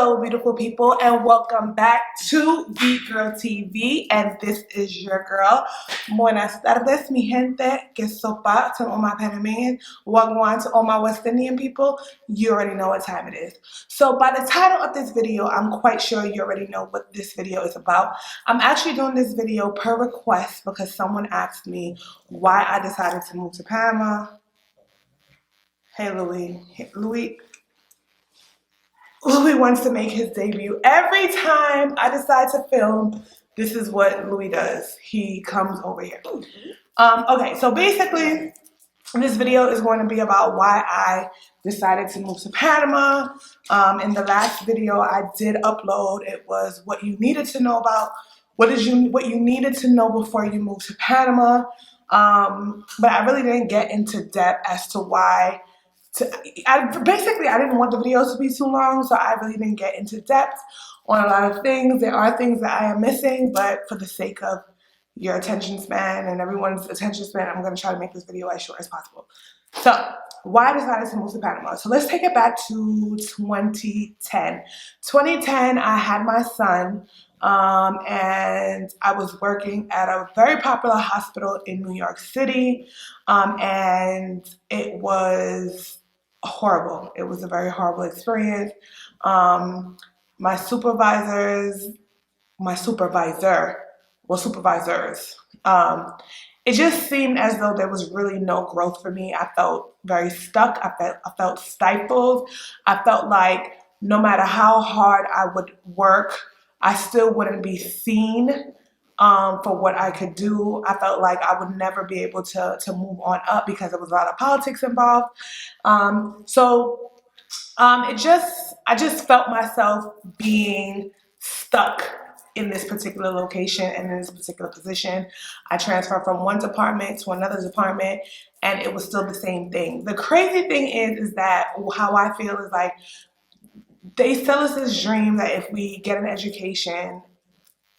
Hello, beautiful people, and welcome back to VGirl TV. And this is your girl. Buenas tardes, mi gente. Que sopa to all my Panamanians. Wagwan to all my West Indian people. You already know what time it is. So by the title of this video, I'm quite sure you already know what this video is about. I'm actually doing this video per request because someone asked me why I decided to move to Panama. Hey, Louis. Hey, Louis wants to make his debut. Every time I decide to film, this is what Louis does. He comes over here. Okay, so basically, this video is going to be about why I decided to move to Panama. In the last video I did upload, it was what you needed to know about, what you needed to know before you move to Panama. But I really didn't get into depth as to why. I didn't want the videos to be too long, so I really didn't get into depth on a lot of things. There are things that I am missing, but for the sake of your attention span and everyone's attention span, I'm going to try to make this video as short as possible. So, why I decided to move to Panama? So let's take it back to 2010. 2010, I had my son, and I was working at a very popular hospital in New York City, and it was horrible. It was a very horrible experience. My supervisors, it just seemed as though there was really no growth for me. I felt very stuck. I felt stifled. I felt like no matter how hard I would work, I still wouldn't be seen for what I could do. I felt like I would never be able to move on up because there was a lot of politics involved. I just felt myself being stuck in this particular location and in this particular position. I transferred from one department to another department, and it was still the same thing. The crazy thing is that how I feel is like they sell us this dream that if we get an education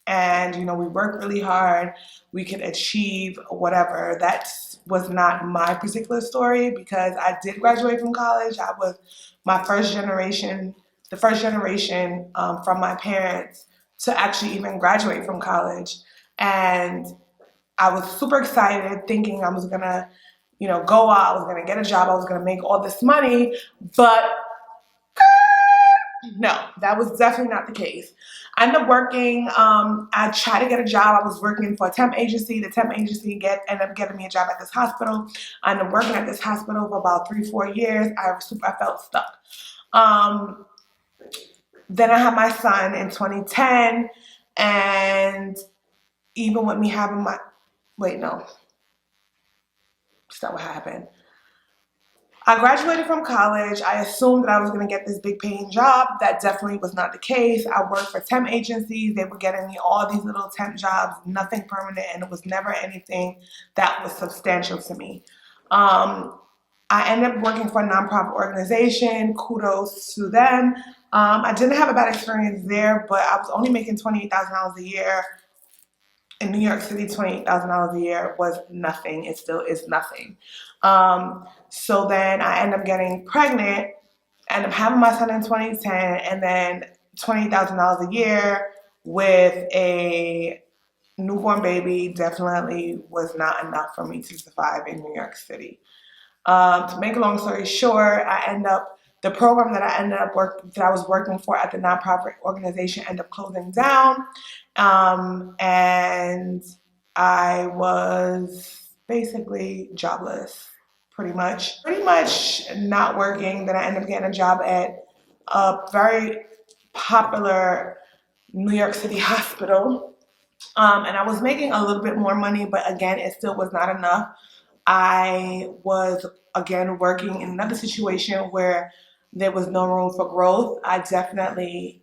and we work really hard, we can achieve whatever. That was not my particular story because I did graduate from college. I was the first generation from my parents to actually even graduate from college. And I was super excited thinking I was gonna, go out, I was gonna get a job, I was gonna make all this money, but no, that was definitely not the case. I ended up working, I tried to get a job. I was working for a temp agency. The temp agency ended up getting me a job at this hospital. I ended up working at this hospital for about 3-4 years. I felt stuck. Then I had my son in 2010, and even with me having that's not what happened. I graduated from college. I assumed that I was going to get this big paying job. That definitely was not the case. I worked for temp agencies. They were getting me all these little temp jobs, nothing permanent, and it was never anything that was substantial to me. I ended up working for a nonprofit organization. Kudos to them. I didn't have a bad experience there, but I was only making $28,000 a year. In New York City, $28,000 a year was nothing. It still is nothing. So then I ended up getting pregnant, ended up having my son in 2010, and then $28,000 a year with a newborn baby definitely was not enough for me to survive in New York City. To make a long story short, the program that I was working for at the nonprofit organization ended up closing down, and I was basically jobless, pretty much not working. Then I ended up getting a job at a very popular New York City hospital, and I was making a little bit more money, but again, it still was not enough. I was again working in another situation where there was no room for growth. I definitely,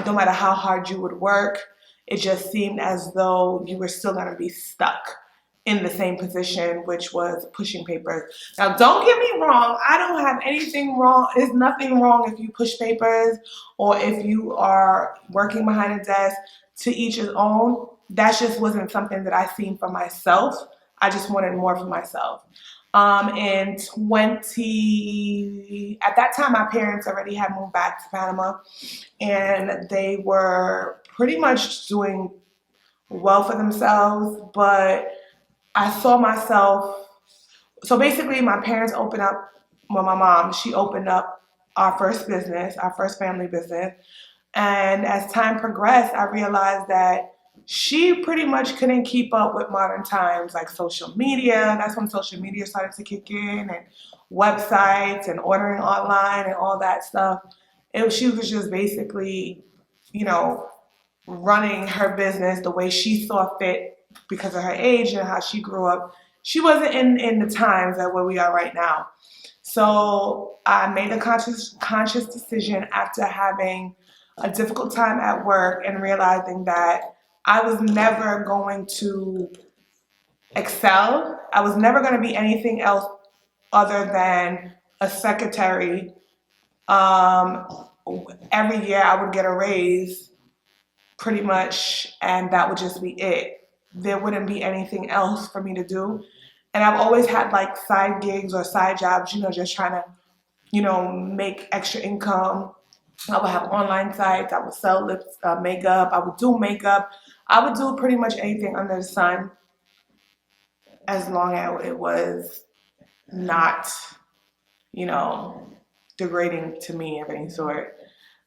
no matter how hard you would work, it just seemed as though you were still going to be stuck in the same position, which was pushing papers. Now, don't get me wrong. I don't have anything wrong. There's nothing wrong if you push papers or if you are working behind a desk. To each his own. That just wasn't something that I seen for myself. I just wanted more for myself. In 20, at that time, my parents already had moved back to Panama, and they were pretty much doing well for themselves, but I saw myself. So basically, my parents opened up, well, my mom, she opened up our first business, our first family business. And as time progressed, I realized that she pretty much couldn't keep up with modern times, like social media. That's when social media started to kick in, and websites and ordering online and all that stuff. She was just basically, you know, running her business the way she saw fit because of her age and how she grew up. She wasn't in the times that where we are right now. So I made a conscious decision after having a difficult time at work and realizing that I was never going to excel. I was never going to be anything else other than a secretary. Um, every year I would get a raise pretty much, and that would just be it. There wouldn't be anything else for me to do. And I've always had like side gigs or side jobs, just trying to, make extra income. I would have online sites. I would sell lips, makeup. I would do makeup. I would do pretty much anything under the sun as long as it was not, you know, degrading to me of any sort.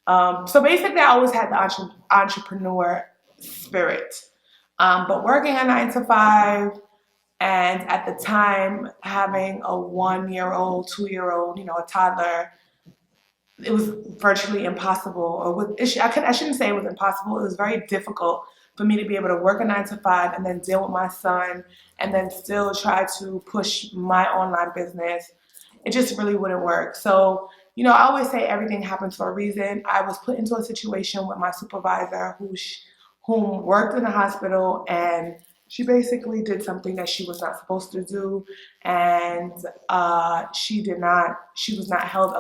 So basically, I always had the entrepreneur spirit. But working a 9 to 5, and at the time having a 1-year-old, 2-year-old, a toddler, it was virtually impossible. I shouldn't say it was impossible. It was very difficult for me to be able to work a 9 to 5 and then deal with my son and then still try to push my online business. It just really wouldn't work. So, I always say everything happens for a reason. I was put into a situation with my supervisor whom worked in the hospital, and she basically did something that she was not supposed to do, and she was not held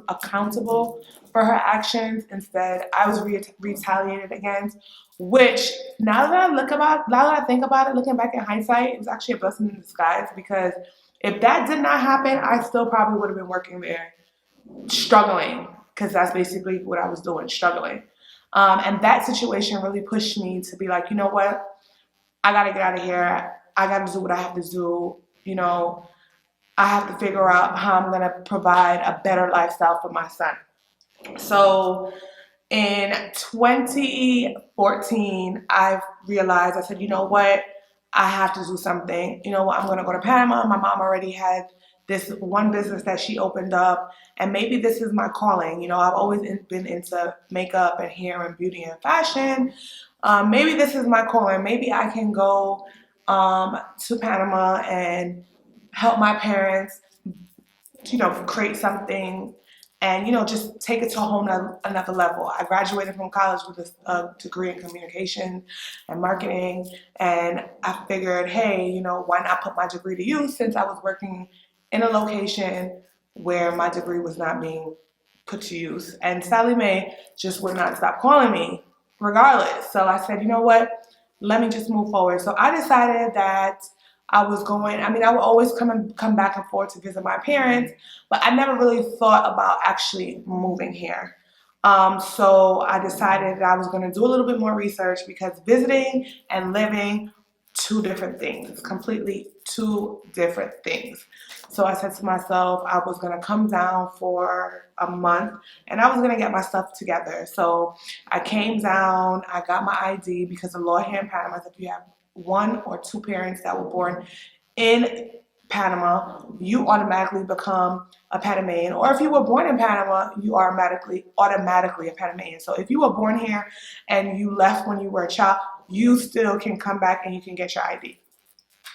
accountable for her actions. Instead, I was retaliated against, which now that I think about it, looking back in hindsight, it was actually a blessing in disguise, because if that did not happen, I still probably would have been working there, struggling, because that's basically what I was doing, struggling. And that situation really pushed me to be like, you know what? I got to get out of here. I got to do what I have to do. I have to figure out how I'm going to provide a better lifestyle for my son. So in 2014, I realized, I said, you know what? I have to do something. You know what? I'm going to go to Panama. My mom already had this one business that she opened up, and maybe this is my calling. I've always been into makeup and hair and beauty and fashion. Maybe this is my calling. Maybe I can go to Panama and help my parents, create something and, just take it to a whole another level. I graduated from college with a degree in communication and marketing, and I figured, hey, why not put my degree to use, since I was working in a location where my degree was not being put to use. And Sally Mae just would not stop calling me regardless. So I said, you know what, let me just move forward. So I decided that I was going, I would always come back and forth to visit my parents, but I never really thought about actually moving here. So I decided that I was going to do a little bit more research, because visiting and living, two different things, completely two different things. So I said to myself, I was going to come down for a month and I was going to get my stuff together. So I came down, I got my ID, because the law here in Panama is if you have 1 or 2 parents that were born in Panama, you automatically become a Panamanian. Or if you were born in Panama, you are automatically a Panamanian. So if you were born here and you left when you were a child, you still can come back and you can get your ID.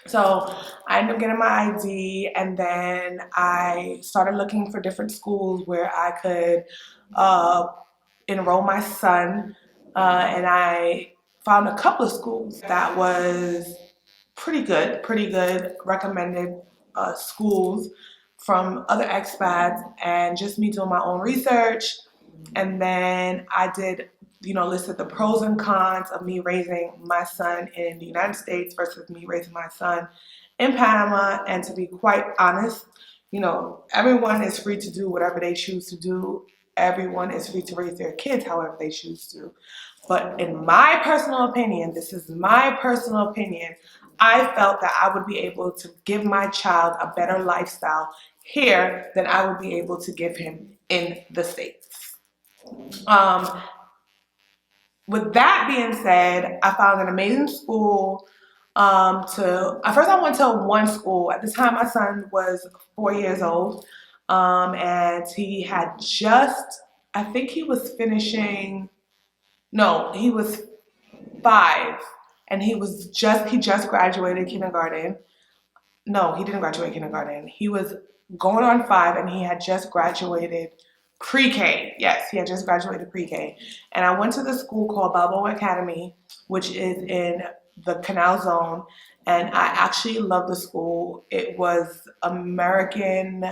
So I ended up getting my ID, and then I started looking for different schools where I could enroll my son, and I found a couple of schools that was pretty good, recommended schools from other expats, and just me doing my own research. And then I did listed the pros and cons of me raising my son in the United States versus me raising my son in Panama. And to be quite honest, everyone is free to do whatever they choose to do. Everyone is free to raise their kids however they choose to. But in my personal opinion, this is my personal opinion, I felt that I would be able to give my child a better lifestyle here than I would be able to give him in the States. With that being said, I found an amazing school. At first I went to one school. At the time, my son was 4 years old, and he had I think he was finishing. No, he was 5, and he just graduated kindergarten. No, he didn't graduate kindergarten. He was going on 5, and he had just graduated pre-K. Yes, he had just graduated pre-K. And I went to the school called Balboa Academy, which is in the Canal Zone. And I actually loved the school. It was American.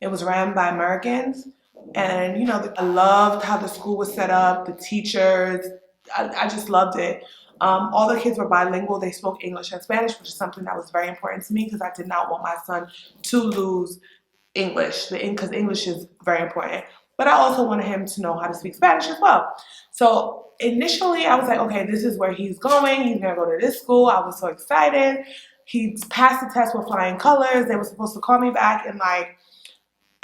It was ran by Americans. And, I loved how the school was set up, the teachers. I just loved it. All the kids were bilingual. They spoke English and Spanish, which is something that was very important to me because I did not want my son to lose English, because English is very important. But I also wanted him to know how to speak Spanish as well. So initially I was like, okay, this is where he's going. He's going to go to this school. I was so excited. He passed the test with flying colors. They were supposed to call me back in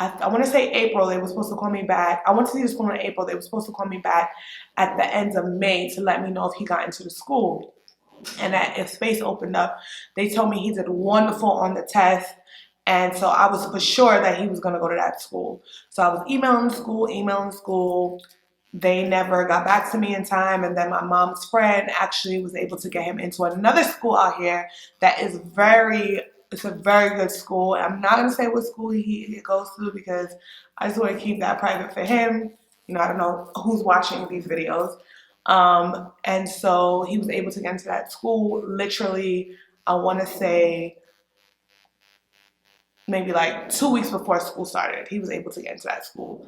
I want to say April. They were supposed to call me back. I went to see the school in April. They were supposed to call me back at the end of May to let me know if he got into the school. And that if space opened up, they told me he did wonderful on the test. And so I was for sure that he was going to go to that school. So I was emailing the school. They never got back to me in time. And then my mom's friend actually was able to get him into another school out here that is it's a very good school. I'm not going to say what school he goes to because I just want to keep that private for him. I don't know who's watching these videos. And so he was able to get into that school literally, I want to say, maybe 2 weeks before school started. He was able to get into that school.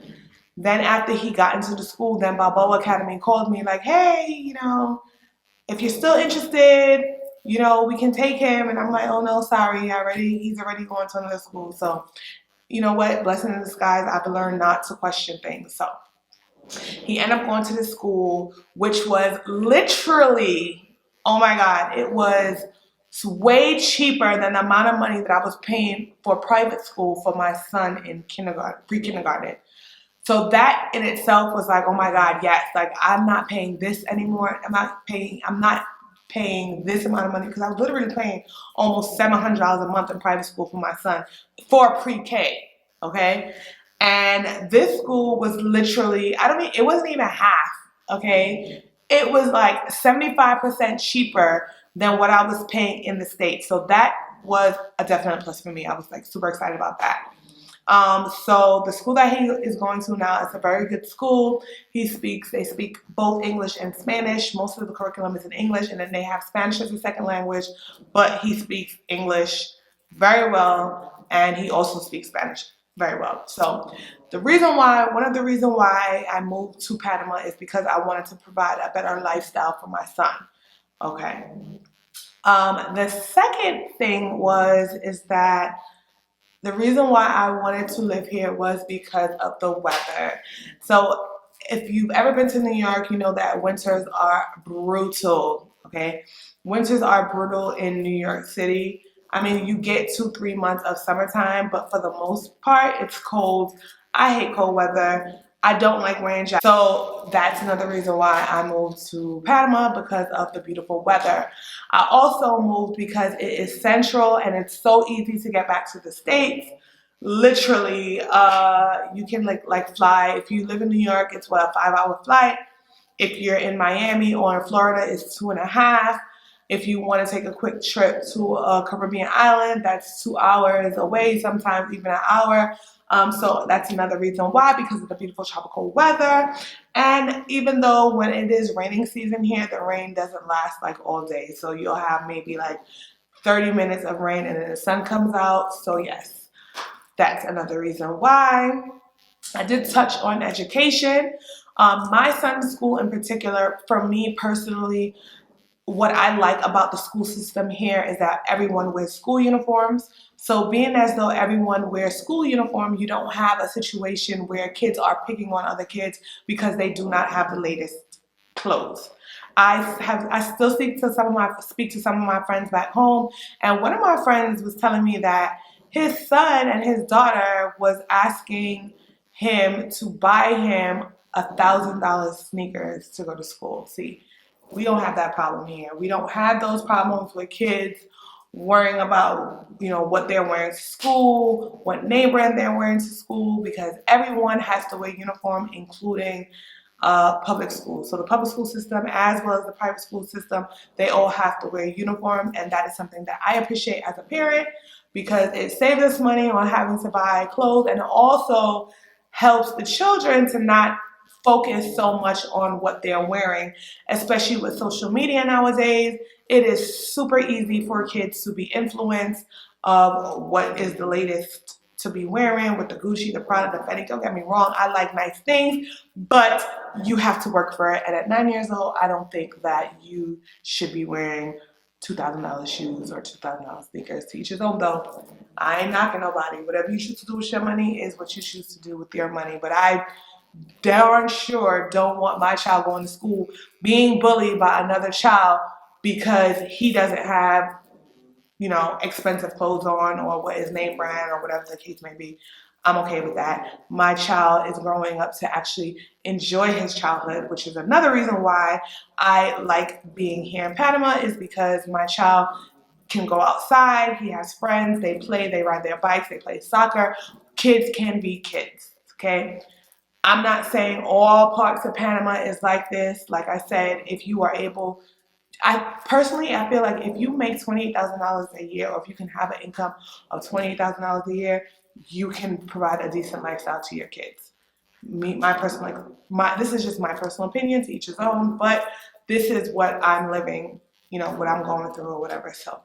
Then after he got into the school, then Balboa Academy called me like, hey, if you're still interested, we can take him. And I'm like, oh no, sorry, he's already going to another school. So you know what, blessing in disguise, I've learned not to question things. So he ended up going to the school, which was literally, oh my God, it was way cheaper than the amount of money that I was paying for private school for my son in pre-kindergarten. So that in itself was like, oh my God, yes, I'm not paying this anymore. I'm not paying this amount of money because I was literally paying almost $700 a month in private school for my son for pre-K, okay? And this school was literally, it wasn't even half, okay? It was 75% cheaper than what I was paying in the States. So that was a definite plus for me. I was super excited about that. So the school that he is going to now is a very good school. They speak both English and Spanish. Most of the curriculum is in English, and then they have Spanish as a second language, but he speaks English very well, and he also speaks Spanish very well. So one of the reasons why I moved to Panama is because I wanted to provide a better lifestyle for my son. Okay. The second thing is that the reason why I wanted to live here was because of the weather. So if you've ever been to New York, you know that winters are brutal, okay? Winters are brutal in New York City. You get 2-3 months of summertime, but for the most part, it's cold. I hate cold weather. I don't like wearing jackets. So that's another reason why I moved to Panama, because of the beautiful weather. I also moved because it is central and it's so easy to get back to the States. Literally, you can fly. If you live in New York, it's a 5-hour flight. If you're in Miami or in Florida, it's 2.5. If you want to take a quick trip to a Caribbean island, that's 2 hours away, sometimes even an hour. So that's another reason why, because of the beautiful tropical weather. And even though when it is raining season here, the rain doesn't last all day. So you'll have maybe 30 minutes of rain and then the sun comes out. So yes, that's another reason why. I did touch on education. My son's school in particular, for me personally, what I like about the school system here is that everyone wears school uniforms. So being as though everyone wears school uniform, you don't have a situation where kids are picking on other kids because they do not have the latest clothes. I still speak to some of my friends back home, and one of my friends was telling me that his son and his daughter was asking him to buy him $1,000 sneakers to go to school. See, we don't have that problem here. We don't have those problems with kids worrying about, what they're wearing to school, what name brand they're wearing to school, because everyone has to wear uniform, including public schools. So the public school system, as well as the private school system, they all have to wear uniform, and that is something that I appreciate as a parent because it saves us money on having to buy clothes, and it also helps the children to not focus so much on what they're wearing, especially with social media nowadays. It is super easy for kids to be influenced of what is the latest to be wearing with the Gucci, the Prada, the Fendi. Don't get me wrong, I like nice things, but you have to work for it. And at 9 years old, I don't think that you should be wearing $2,000 shoes or $2,000 sneakers. To each his own, though. I ain't knocking nobody. Whatever you choose to do with your money is what you choose to do with your money. But I darn sure don't want my child going to school being bullied by another child because he doesn't have, expensive clothes on or what his name brand or whatever the case may be. I'm okay with that. My child is growing up to actually enjoy his childhood, which is another reason why I like being here in Panama, is because my child can go outside, he has friends, they play, they ride their bikes, they play soccer. Kids can be kids, okay? I'm not saying all parts of Panama is like this. Like I said, if you are able, I feel like if you make $28,000 a year, or if you can have an income of $28,000 a year, you can provide a decent lifestyle to your kids. This is just my personal opinion, to each his own, but this is what I'm living, what I'm going through or whatever. So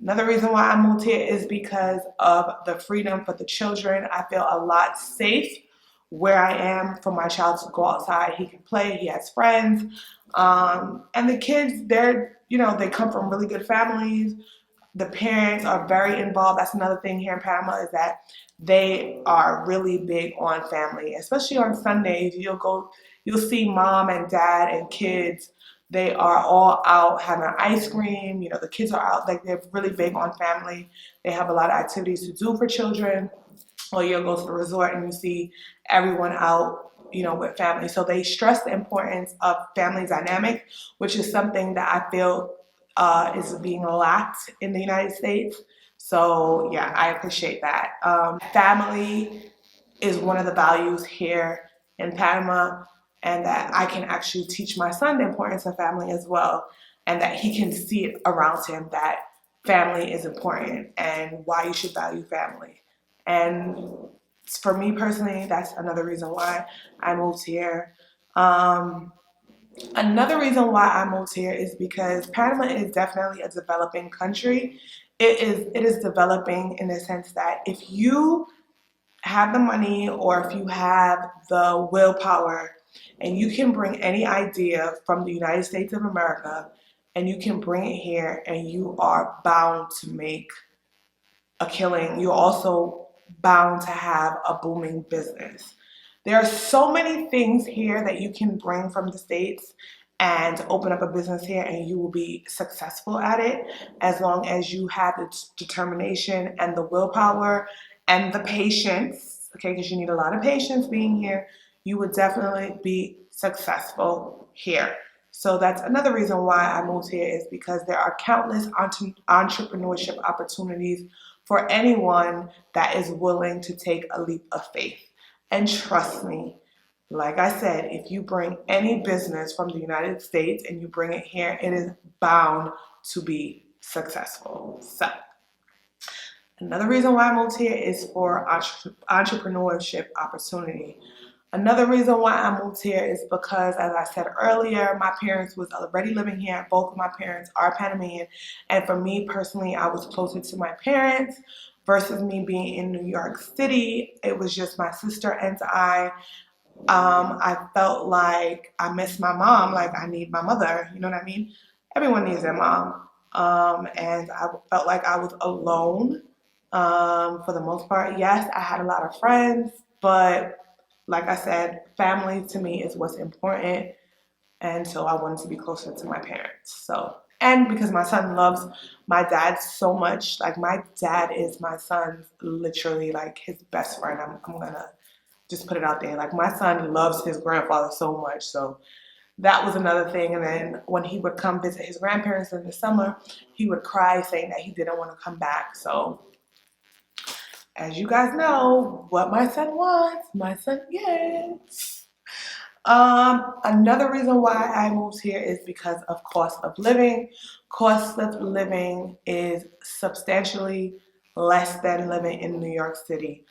another reason why I moved here is because of the freedom for the children. I feel a lot safe where I am for my child to go outside. He can play, he has friends. And the kids, they come from really good families. The parents are very involved. That's another thing here in Panama, is that they are really big on family, especially on Sundays. You'll see mom and dad and kids. They are all out having ice cream. The kids are out, like, they're really big on family. They have a lot of activities to do for children. Or you'll go to the resort and you see everyone out, with family. So they stress the importance of family dynamic, which is something that I feel is being lacked in the United States. So yeah, I appreciate that. Family is one of the values here in Panama, and that I can actually teach my son the importance of family as well, and that he can see it around him that family is important and why you should value family. And for me personally, that's another reason why I moved here. Another reason why I moved here is because Panama is definitely a developing country. It is developing in the sense that if you have the money, or if you have the willpower, and you can bring any idea from the United States of America and you can bring it here, and you are bound to make a killing. You're also bound to have a booming business. There are so many things here that you can bring from the States and open up a business here, and you will be successful at it as long as you have the determination and the willpower and the patience, okay, because you need a lot of patience being here. You would definitely be successful here. So that's another reason why I moved here, is because there are countless entrepreneurship opportunities for anyone that is willing to take a leap of faith. And trust me, like I said, if you bring any business from the United States and you bring it here, it is bound to be successful. So another reason why I moved here is for entrepreneurship opportunity. Another reason why I moved here is because, as I said earlier, my parents was already living here. Both of my parents are Panamanian. And for me personally, I was closer to my parents versus me being in New York City. It was just my sister and I. I felt like I miss my mom, like I need my mother, you know what I mean? Everyone needs their mom. And I felt like I was alone for the most part. Yes, I had a lot of friends, but like I said, family to me is what's important. And so I wanted to be closer to my parents. So, and because my son loves my dad so much, like my dad is my son's literally like his best friend. I'm gonna just put it out there. Like my son loves his grandfather so much. So that was another thing. And then when he would come visit his grandparents in the summer, he would cry saying that he didn't want to come back. So as you guys know, what my son wants, my son gets. Another reason why I moved here is because of cost of living. Cost of living is substantially less than living in New York City.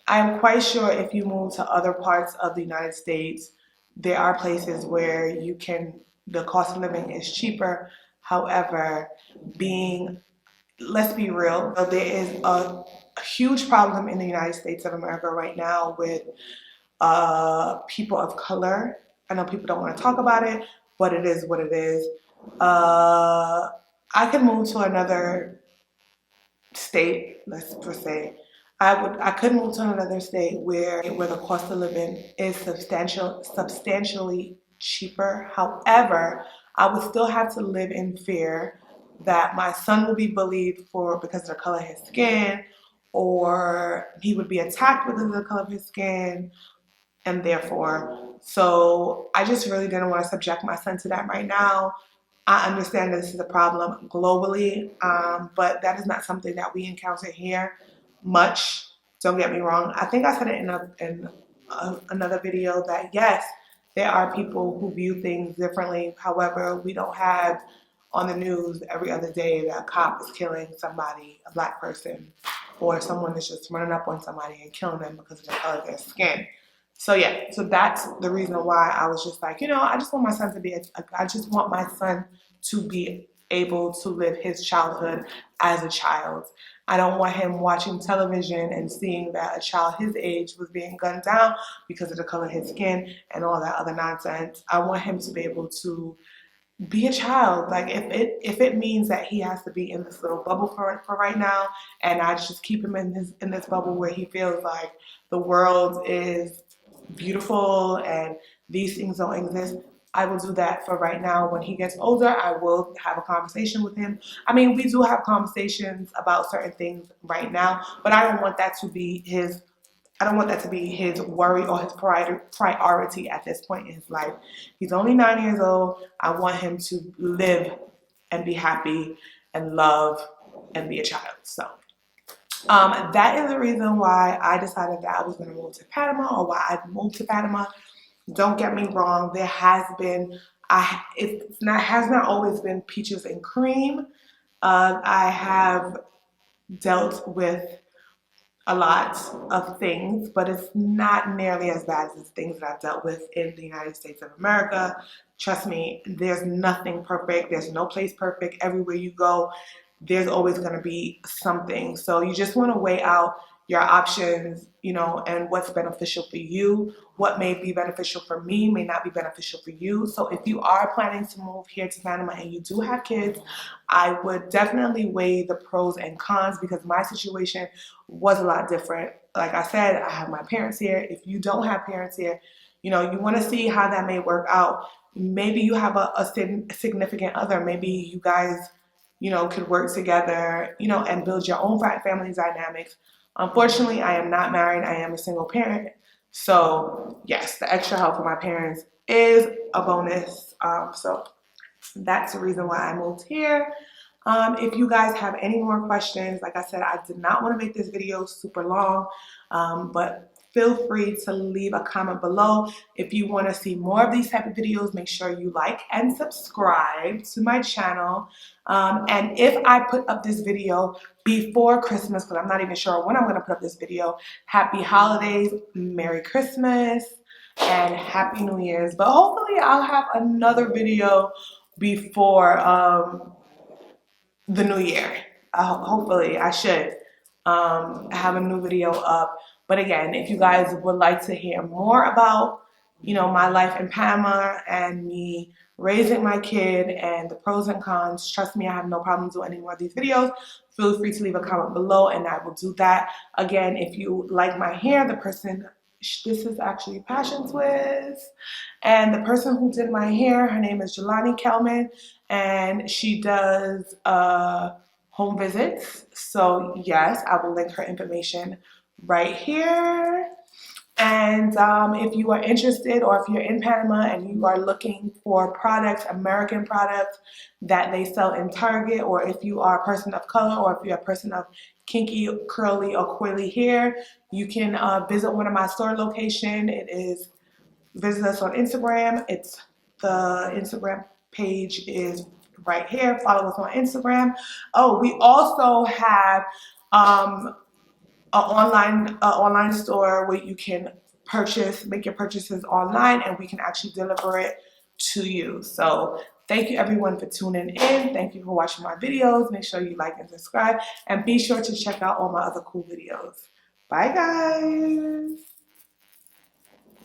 I'm quite sure if you move to other parts of the United States, there are places where the cost of living is cheaper. However, let's be real, there is a huge problem in the United States of America right now with people of color. I know people don't want to talk about it, but it is what it is. I could move to another state, let's just say. I could move to another state where the cost of living is substantially cheaper. However, I would still have to live in fear that my son will be bullied because of the color of his skin, or he would be attacked because of the color of his skin, and therefore, so I just really didn't want to subject my son to that right now. I understand that this is a problem globally, but that is not something that we encounter here much. Don't get me wrong. I think I said it in another video that yes, there are people who view things differently. However, we don't have on the news every other day that a cop is killing somebody, a black person, or someone is just running up on somebody and killing them because of the color of their skin. So yeah, so that's the reason why I was just like, I just want my son to I just want my son to be able to live his childhood as a child. I don't want him watching television and seeing that a child his age was being gunned down because of the color of his skin and all that other nonsense. I want him to be able to be a child. Like if it means that he has to be in this little bubble for right now, and I just keep him in this bubble where he feels like the world is beautiful and these things don't exist, I will do that for right now. When he gets older, I will have a conversation with him. I mean, we do have conversations about certain things right now, but I don't want that to be his worry or his priority at this point in his life. He's only 9 years old. I want him to live and be happy and love and be a child. So that is the reason why I decided that I was going to move to Panama, or why I moved to Panama. Don't get me wrong. There has been, has not always been peaches and cream. I have dealt with a lot of things, but it's not nearly as bad as things that I've dealt with in the United States of America. Trust me, there's nothing perfect. There's no place perfect. Everywhere you go, there's always going to be something. So you just want to weigh out your options, and what's beneficial for you. What may be beneficial for me may not be beneficial for you. So if you are planning to move here to Panama and you do have kids, I would definitely weigh the pros and cons, because my situation was a lot different. Like I said, I have my parents here. If you don't have parents here, you want to see how that may work out. Maybe you have a significant other. Maybe you guys, could work together, and build your own family dynamics. Unfortunately, I am not married. I am a single parent. So yes, the extra help from my parents is a bonus. So that's the reason why I moved here. If you guys have any more questions, like I said, I did not want to make this video super long, but feel free to leave a comment below. If you want to see more of these type of videos, make sure you like and subscribe to my channel. And if I put up this video before Christmas, because I'm not even sure when I'm going to put up this video, happy holidays, Merry Christmas, and Happy New Year's. But hopefully I'll have another video before the new year. Hopefully I should have a new video up. But again, if you guys would like to hear more about you know, my life in Panama and me raising my kid and the pros and cons. Trust me, I have no problems with any more of these videos. Feel free to leave a comment below and I will do that. Again, if you like my hair, the person, this is actually Passion Twist. And the person who did my hair, her name is Jelani Kelman, and she does home visits. So yes, I will link her information right here. And if you are interested, or if you're in Panama and you are looking for products, American products that they sell in Target, or if you are a person of color, or if you're a person of kinky, curly, or coily hair, you can visit one of my store location. It is, visit us on Instagram. It's, the Instagram page is right here. Follow us on Instagram. Oh, we also have an online store where you can make your purchases online, and we can actually deliver it to you. So thank you everyone for tuning in. Thank you for watching my videos. Make sure you like and subscribe, and be sure to check out all my other cool videos. Bye guys.